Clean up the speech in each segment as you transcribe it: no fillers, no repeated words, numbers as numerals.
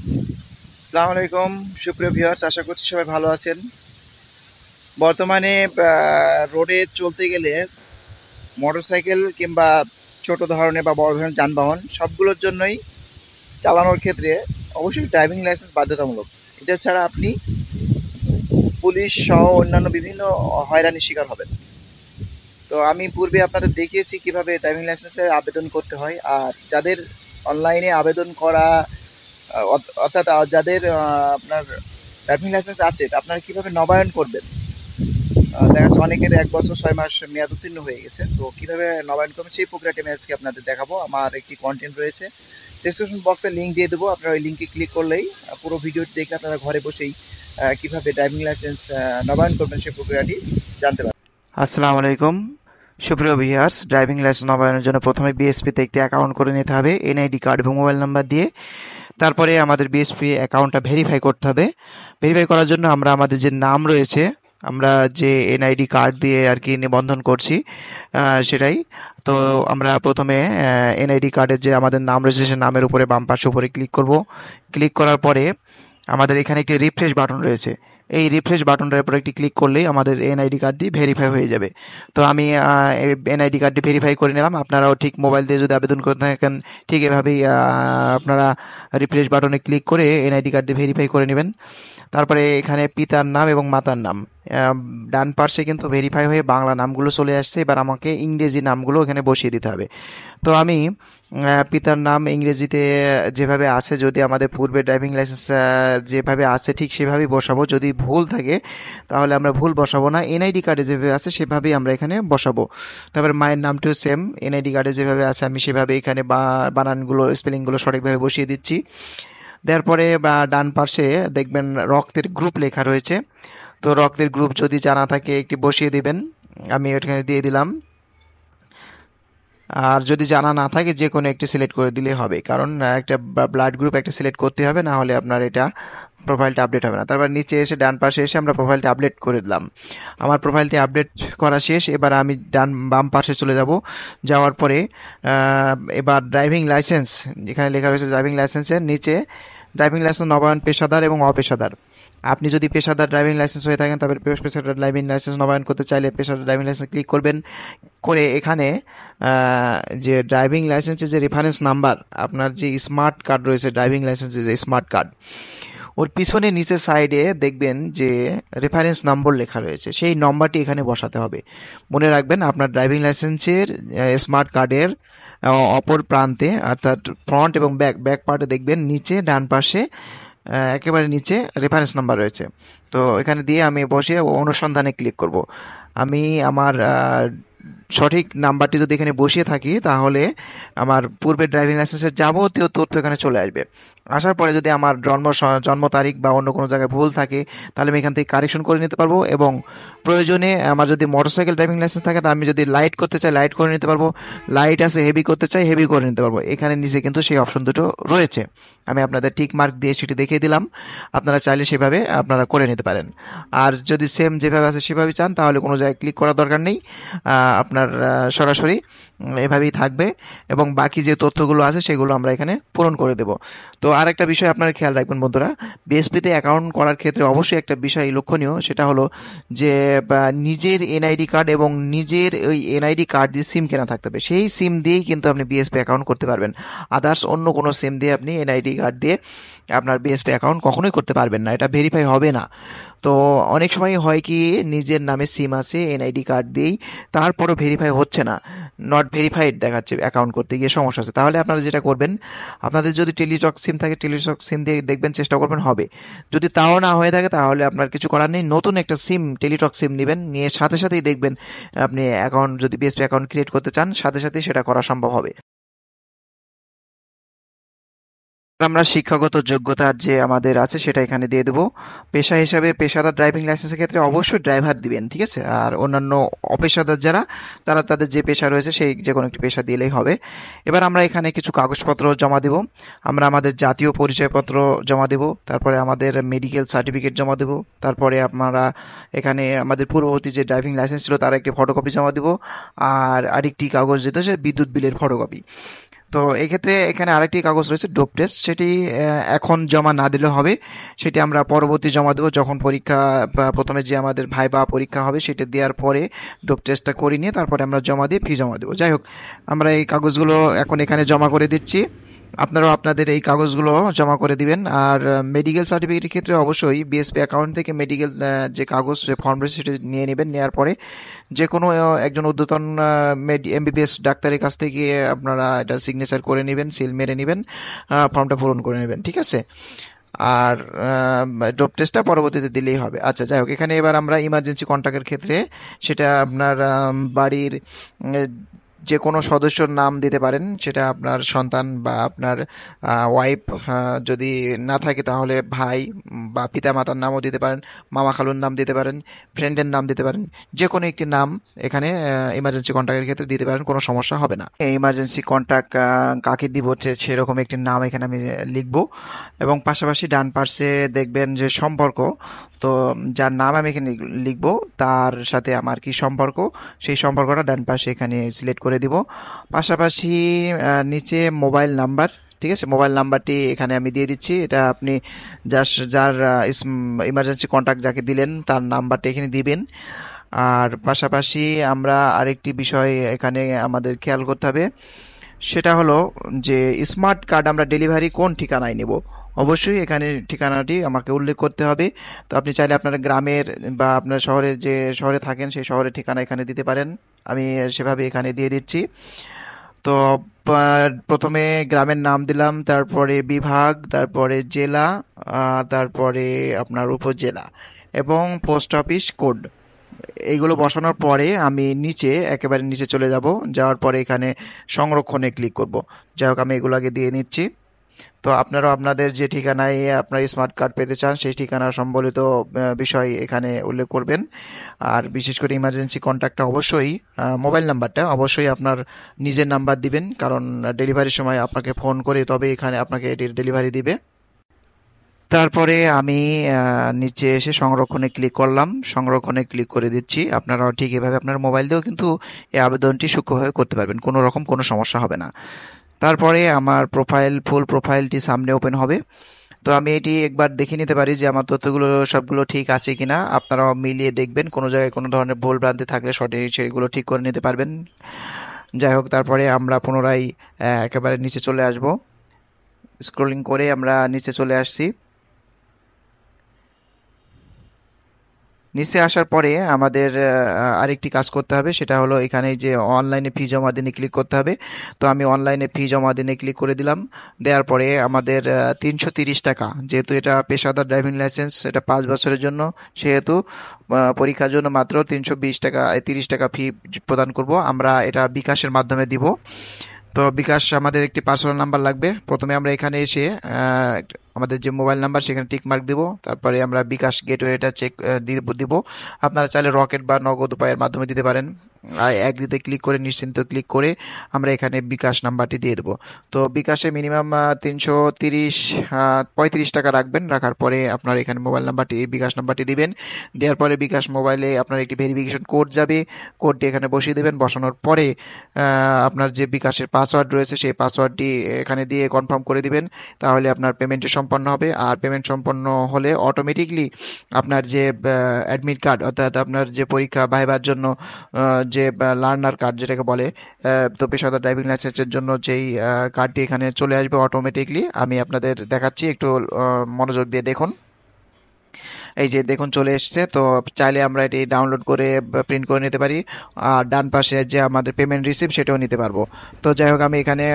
আসসালামু আলাইকুম সুপ্রিয় ভিউয়ার্স, আশা করছি সবাই ভালো আছেন। বর্তমানে রোডে চলতে গেলে মোটরসাইকেল কিংবা ছোট ধরনের বা বড় ধরনের যানবাহন সবগুলোর জন্যই চালানোর ক্ষেত্রে অবশ্যই ড্রাইভিং লাইসেন্স বাধ্যতামূলক। এটা ছাড়া আপনি পুলিশ সহ অন্যান্য বিভিন্ন হয়রানির শিকার হবেন। তো আমি পূর্বে আপনাদের দেখিয়েছি কিভাবে ড্রাইভিং লাইসেন্সের আবেদন করতে হয়, আর যাদের অনলাইনে আবেদন করা অর্থাৎ যাদের আপনার ড্রাইভিং লাইসেন্স আছে আপনারা কিভাবে নবায়ন করবেন। দেখা যাচ্ছে অনেকের 1 বছর 6 মাস মেয়াদ উত্তীর্ণ হয়ে গেছে। তো কিভাবে নবায়ন করবেন সেই প্রক্রিয়াটি আমি আজকে আপনাদের দেখাবো। আমার একটি কন্টেন্ট রয়েছে, ডেসক্রিপশন বক্সে লিঙ্ক দিয়ে দেবো। আপনারা ওই লিঙ্কে ক্লিক করলেই পুরো ভিডিওটি দেখে আপনারা ঘরে বসেই কিভাবে ড্রাইভিং লাইসেন্স নবায়ন করবেন সেই প্রক্রিয়াটি জানতে পারবেন। আসসালামু আলাইকুম সুপ্রিয় ভিউয়ার্স, ড্রাইভিং লাইসেন্স নবায়নের জন্য প্রথমে বিএসপিতে একটি অ্যাকাউন্ট করে নিতে হবে এনআইডি কার্ড এবং মোবাইল নাম্বার দিয়ে। তারপরে আমাদের বিএসপি অ্যাকাউন্টটা ভেরিফাই করতে হবে। ভেরিফাই করার জন্য আমরা আমাদের যে নাম রয়েছে, আমরা যে এনআইডি কার্ড দিয়ে আর কি নিবন্ধন করছি সেটাই। তো আমরা প্রথমে এনআইডি কার্ডের যে আমাদের নাম রয়েছে সে নামের উপরে বাম পাশে উপরে ক্লিক করব। ক্লিক করার পরে আমাদের এখানে একটি রিফ্রেশ বাটন রয়েছে। এই রিফ্রেশ বাটনটার উপর একটি ক্লিক করলেই আমাদের এনআইডি কার্ডটি ভেরিফাই হয়ে যাবে। তো আমি এনআইডি কার্ডটি ভেরিফাই করে নিলাম। আপনারাও ঠিক মোবাইল দিয়ে যদি আবেদন করে থাকেন ঠিক এভাবেই আপনারা রিফ্রেশ বাটনে ক্লিক করে এনআইডি কার্ডটি ভেরিফাই করে নেবেন। তারপরে এখানে পিতার নাম এবং মাতার নাম ডান পার্শ্বে কিন্তু ভেরিফাই হয়ে বাংলা নামগুলো চলে আসছে। এবার আমাকে ইংরেজি নামগুলো এখানে বসিয়ে দিতে হবে। তো আমি পিতার নাম ইংরেজিতে যেভাবে আছে, যদি আমাদের পূর্বে ড্রাইভিং লাইসেন্স যেভাবে আছে ঠিক সেভাবেই বসাবো। যদি ভুল থাকে তাহলে আমরা ভুল বসাবো না, এনআইডি কার্ডে যেভাবে আছে সেভাবেই আমরা এখানে বসাবো। তারপরে মায়ের নামটিও সেম, এনআইডি কার্ডে যেভাবে আছে আমি সেভাবে এখানে বানানগুলো স্পেলিংগুলো সঠিকভাবে বসিয়ে দিচ্ছি। দেওয়ার পরে বা ডান পাশে দেখবেন রক্তের গ্রুপ লেখা রয়েছে। তো রক্তের গ্রুপ যদি জানা থাকে একটি বসিয়ে দিবেন, আমি এখানে দিয়ে দিলাম। আর যদি জানা না থাকে যে কোনো একটি সিলেক্ট করে দিলে হবে, কারণ একটা ব্লাড গ্রুপ একটা সিলেক্ট করতে হবে, না হলে আপনার এটা প্রোফাইলটা আপডেট হবে না। তারপর নিচে এসে ডান পাশে এসে আমরা প্রোফাইলটা আপডেট করে দিলাম। আমার প্রোফাইলটি আপডেট করা শেষ। এবার আমি বাম পাশে চলে যাব। যাওয়ার পরে এবার ড্রাইভিং লাইসেন্স এখানে লেখা রয়েছে, ড্রাইভিং লাইসেন্সের নিচে ড্রাইভিং লাইসেন্স নবায়ন পেশাদার এবং অপেশাদার। আপনি যদি পেশাদার ড্রাইভিং লাইসেন্স হয়ে থাকেন তবে পেশাদার ড্রাইভিং লাইসেন্স নবায়ন করতে চাইলে পেশাদার ড্রাইভিং লাইসেন্স ক্লিক করবেন। করে এখানে যে ড্রাইভিং লাইসেন্সের যে রেফারেন্স নাম্বার, আপনার যে স্মার্ট কার্ড রয়েছে ড্রাইভিং লাইসেন্সের যে স্মার্ট কার্ড, ওর পিছনে নিচের সাইডে দেখবেন যে রেফারেন্স নম্বর লেখা রয়েছে, সেই নম্বরটি এখানে বসাতে হবে। মনে রাখবেন আপনার ড্রাইভিং লাইসেন্সের স্মার্ট কার্ডের অপর প্রান্তে অর্থাৎ ফ্রন্ট এবং ব্যাক পার্টে দেখবেন নিচে ডান পাশে একেবারে নিচে রেফারেন্স নাম্বার রয়েছে। তো এখানে দিয়ে আমি বসে অনুসন্ধানে ক্লিক করব। আমি আমার সঠিক নাম্বারটি যদি এখানে বসিয়ে থাকি তাহলে আমার পূর্বের ড্রাইভিং লাইসেন্সের যাবতীয় তথ্য এখানে চলে আসবে। আসার পরে যদি আমার জন্ম তারিখ বা অন্য কোনো জায়গায় ভুল থাকে তাহলে আমি এখান থেকে কারেকশন করে নিতে পারবো, এবং প্রয়োজনে আমার যদি মোটরসাইকেল ড্রাইভিং লাইসেন্স থাকে তাহলে আমি যদি লাইট করতে চাই লাইট করে নিতে পারবো, লাইট আছে হেভি করতে চাই হেভি করে নিতে পারবো। এখানে নিচে কিন্তু সেই অপশন দুটো রয়েছে, আমি আপনাদের টিক মার্ক দিয়ে সেটি দেখিয়ে দিলাম। আপনারা চাইলে সেভাবে আপনারা করে নিতে পারেন। আর যদি সেম যেভাবে আছে সেভাবে চান তাহলে কোনো জায়গায় ক্লিক করার দরকার নেই, আপনার সরাসরি এভাবেই থাকবে এবং বাকি যে তথ্যগুলো আছে সেগুলো আমরা এখানে পূরণ করে দেব। তো আরেকটা বিষয় আপনারা খেয়াল রাখবেন বন্ধুরা, বিএসপিতে অ্যাকাউন্ট করার ক্ষেত্রে অবশ্যই একটা বিষয় লক্ষণীয়, সেটা হলো যে নিজের এনআইডি কার্ড এবং নিজের ওই এনআইডি কার্ড দিয়ে সিম কেনা থাকতে হবে। সেই সিম দিয়েই কিন্তু আপনি বিএসপি অ্যাকাউন্ট করতে পারবেন। আদার্স অন্য কোনো সিম দিয়ে আপনি এনআইডি কার্ড দিয়ে আপনার বিএসপি অ্যাকাউন্ট কখনোই করতে পারবেন না, এটা ভেরিফাই হবে না। তো অনেক সময় হয় কি নিজের নামে সিম আছে এনআইডি কার্ড দিয়েই, তারপরও ভেরিফাই হচ্ছে না, নট ভেরিফাইড দেখাচ্ছে অ্যাকাউন্ট করতে গিয়ে সমস্যা আছে। তাহলে আপনারা যেটা করবেন, আপনাদের যদি টেলিটক সিম থাকে টেলিটক সিম দিয়ে দেখবেন, চেষ্টা করবেন হবে। যদি তাও না হয়ে থাকে তাহলে আপনার কিছু করার নেই, নতুন একটা সিম টেলিটক সিম নেবেন, নিয়ে সাথে সাথেই দেখবেন আপনি অ্যাকাউন্ট যদি বিএসপি অ্যাকাউন্ট ক্রিয়েট করতে চান সাথে সাথেই সেটা করা সম্ভব হবে। আমরা শিক্ষাগত যোগ্যতার যে আমাদের আছে সেটা এখানে দিয়ে দেবো। পেশা হিসাবে পেশাদার ড্রাইভিং লাইসেন্সের ক্ষেত্রে অবশ্যই ড্রাইভার দিবেন, ঠিক আছে। আর অন্যান্য অপেশাদার যারা তারা তাদের যে পেশা রয়েছে সেই যে কোনো একটি পেশা দিলেই হবে। এবার আমরা এখানে কিছু কাগজপত্র জমা দেব। আমরা আমাদের জাতীয় পরিচয়পত্র জমা দেব, তারপরে আমাদের মেডিকেল সার্টিফিকেট জমা দেব, তারপরে আমরা এখানে আমাদের পূর্ববর্তী যে ড্রাইভিং লাইসেন্স ছিল তার একটি ফটোকপি জমা দেব, আর আরেকটি কাগজ যেটা হচ্ছে বিদ্যুৎ বিলের ফটোকপি। তো এক্ষেত্রে এখানে আরেকটি কাগজ রয়েছে ডোপ টেস্ট, সেটি এখন জমা না দিলে হবে, সেটি আমরা পরবর্তী জমা দেবো যখন পরীক্ষা বা প্রথমে যে আমাদের ভাইবা পরীক্ষা হবে সেটা দেওয়ার পরে ডোপ টেস্টটা করে নিয়ে তারপরে আমরা জমা দিয়ে ফি জমা দেবো। যাই হোক, আমরা এই কাগজগুলো এখন এখানে জমা করে দিচ্ছি, আপনারাও আপনাদের এই কাগজগুলো জমা করে দিবেন। আর মেডিকেল সার্টিফিকেটের ক্ষেত্রে অবশ্যই বিএসপি অ্যাকাউন্ট থেকে মেডিকেল যে কাগজ ফর্ম রয়েছে সেটা নিয়ে নেবেন। নেওয়ার পরে যে কোনো একজন ঊর্ধ্বতন এমবিবিএস ডাক্তারের কাছ থেকে আপনারা এটা সিগনেচার করে নেবেন, সিল মেরে নেবেন, ফর্মটা পূরণ করে নেবেন, ঠিক আছে? আর ডোপ টেস্টটা পরবর্তীতে দিলেই হবে। আচ্ছা, যাই হোক, এখানে এবার আমরা ইমার্জেন্সি কন্ট্যাক্টের ক্ষেত্রে সেটা আপনার বাড়ির যে কোনো সদস্যর নাম দিতে পারেন, সেটা আপনার সন্তান বা আপনার ওয়াইফ, যদি না থাকে তাহলে ভাই বা পিতা মাতার নামও দিতে পারেন, মামা খালুর নাম দিতে পারেন, ফ্রেন্ডের নাম দিতে পারেন, যে কোনো একটি নাম এখানে ইমার্জেন্সি কন্ট্যাক্টের ক্ষেত্রে দিতে পারেন, কোনো সমস্যা হবে না। ইমার্জেন্সি কন্ট্যাক্ট কাকে দিব সেরকম একটি নাম এখানে আমি লিখব, এবং পাশাপাশি ডান পাশে দেখবেন যে সম্পর্ক, তো যার নাম আমি এখানে লিখব তার সাথে আমার কি সম্পর্ক, সেই সম্পর্কটা ডান পাশে এখানে সিলেক্ট করে দিব। পাশাপাশি নিচে মোবাইল নাম্বার, ঠিক আছে, মোবাইল নাম্বারটি এখানে আমি দিয়ে দিচ্ছি। এটা আপনি যার ইমার্জেন্সি কন্ট্যাক্ট যাকে দিলেন তার নাম্বারটা এখানে দিবেন। আর পাশাপাশি আমরা আরেকটি বিষয় এখানে আমাদের খেয়াল করতে হবে, সেটা হলো যে স্মার্ট কার্ড আমরা ডেলিভারি কোন ঠিকানায় নেব। অবশ্যই এখানে ঠিকানাটি আমাকে উল্লেখ করতে হবে। তো আপনি চাইলে আপনার গ্রামের বা আপনার শহরের, যে শহরে থাকেন সেই শহরের ঠিকানা এখানে দিতে পারেন, আমি সেভাবে এখানে দিয়ে দিচ্ছি। তো প্রথমে গ্রামের নাম দিলাম, তারপরে বিভাগ, তারপরে জেলা, তারপরে আপনার উপজেলা এবং পোস্ট অফিস কোড। এইগুলো বসানোর পরে আমি একেবারে নিচে চলে যাব, যাওয়ার পরে এখানে সংরক্ষণে ক্লিক করব। যাই হোক, আমি এগুলো আগে দিয়ে নিচ্ছি। তো আপনারাও আপনাদের যে ঠিকানায় আপনার স্মার্ট কার্ড পেতে চান সেই ঠিকানা সম্বলিত বিষয় এখানে উল্লেখ করবেন। আর বিশেষ করে ইমার্জেন্সি কন্ট্যাক্টটা অবশ্যই, মোবাইল নাম্বারটা অবশ্যই আপনার নিজের নাম্বার দিবেন, কারণ ডেলিভারির সময় আপনাকে ফোন করে তবে এখানে আপনাকে এটির ডেলিভারি দিবে। তারপরে আমি নিচে এসে সংরক্ষণে ক্লিক করলাম, সংরক্ষণে ক্লিক করে দিচ্ছি। আপনারাও ঠিক এভাবে আপনার মোবাইল দিয়েও কিন্তু এই আবেদনটি সূক্ষ্মভাবে করতে পারবেন, কোনো রকম কোনো সমস্যা হবে না। তারপরে আমার ফুল প্রোফাইলটি সামনে ওপেন হবে। তো আমি এটি একবার দেখে নিতে পারি যে আমার তথ্যগুলো সবগুলো ঠিক আছে কিনা। আপনারাও মিলিয়ে দেখবেন, কোনো জায়গায় কোনো ধরনের ভুল ভ্রান্তি থাকলে সঠিক সেগুলো ঠিক করে নিতে পারবেন। যাই হোক, তারপরে আমরা পুনরায় একেবারে নিচে চলে আসব, স্ক্রলিং করে আমরা নিচে চলে আসছি। নিচে আসার পরে আমাদের আরেকটি কাজ করতে হবে, সেটা হলো এখানে যে অনলাইনে ফি জমা দিনে ক্লিক করতে হবে। তো আমি অনলাইনে ফি জমা দিনে ক্লিক করে দিলাম। দেওয়ার পরে আমাদের 330 টাকা, যেহেতু এটা পেশাদার ড্রাইভিং লাইসেন্স, এটা 5 বছরের জন্য, সেহেতু পরীক্ষার জন্য মাত্র 320 টাকা 30 টাকা ফি প্রদান করব। আমরা এটা বিকাশের মাধ্যমে দিব। তো বিকাশ আমাদের একটি পার্সোনাল নাম্বার লাগবে। প্রথমে আমরা এখানে এসে আমাদের যে মোবাইল নাম্বার সেখানে টিক মার্ক দিব, তারপরে আমরা বিকাশ গেটওয়েটা চেক দিব। আপনারা চাইলে রকেট বা নগদ উপায়ের মাধ্যমে দিতে পারেন। অ্যাগ্রিতে ক্লিক করে নিশ্চিন্ত ক্লিক করে আমরা এখানে বিকাশ নাম্বারটি দিয়ে দেবো। তো বিকাশে মিনিমাম 335 টাকা রাখবেন। রাখার পরে আপনার এখানে মোবাইল নাম্বারটি, বিকাশ নাম্বারটি দিবেন। দেওয়ার পরে বিকাশ মোবাইলে আপনার একটি ভেরিফিকেশন কোড যাবে, কোডটি এখানে বসিয়ে দেবেন। বসানোর পরে আপনার যে বিকাশের পাসওয়ার্ড রয়েছে সেই পাসওয়ার্ডটি এখানে দিয়ে কনফার্ম করে দিবেন, তাহলে আপনার পেমেন্টটি সম্পন্ন হবে। আর পেমেন্ট সম্পন্ন হলে অটোমেটিকলি আপনার যে অ্যাডমিট কার্ড, অর্থাৎ আপনার যে পরীক্ষা ভাইবার জন্য যে লার্নার কার্ড যেটাকে বলে, তো পেশাদার ড্রাইভিং লাইসেন্সের জন্য যেই কার্ডটি এখানে চলে আসবে অটোমেটিকলি। আমি আপনাদের দেখাচ্ছি, একটু মনোযোগ দিয়ে দেখুন। এই যে দেখুন চলে এসছে। তো চাইলে আমরা এটি ডাউনলোড করে প্রিন্ট করে নিতে পারি, আর ডান পাশে যে আমাদের পেমেন্ট রিসিপ্ট সেটাও নিতে পারবো। তো যাই হোক, আমি এখানে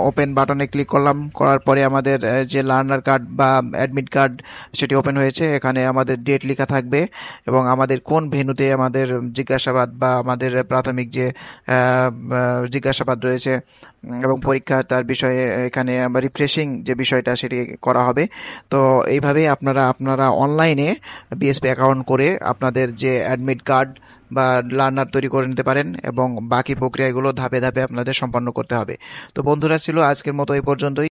ওপেন বাটনে ক্লিক করলাম, করার পরে আমাদের যে লার্নার কার্ড বা অ্যাডমিট কার্ড সেটি ওপেন হয়েছে। এখানে আমাদের ডেট লেখা থাকবে এবং আমাদের কোন ভেন্যুতে আমাদের জিজ্ঞাসাবাদ বা আমাদের প্রাথমিক যে জিজ্ঞাসাবাদ রয়েছে এবং পরীক্ষা তার বিষয়ে এখানে রিফ্রেশিং যে বিষয়টা সেটি করা হবে। তো এইভাবেই আপনারা অনলাইনে বিএসপি অ্যাকাউন্ট করে আপনাদের যে অ্যাডমিট কার্ড বা লার্নার তৈরি করে নিতে পারেন এবং বাকি প্রক্রিয়াগুলো ধাপে ধাপে আপনাদের সম্পন্ন করতে হবে। তো বন্ধুরা, ছিল আজকের মতো এই পর্যন্তই।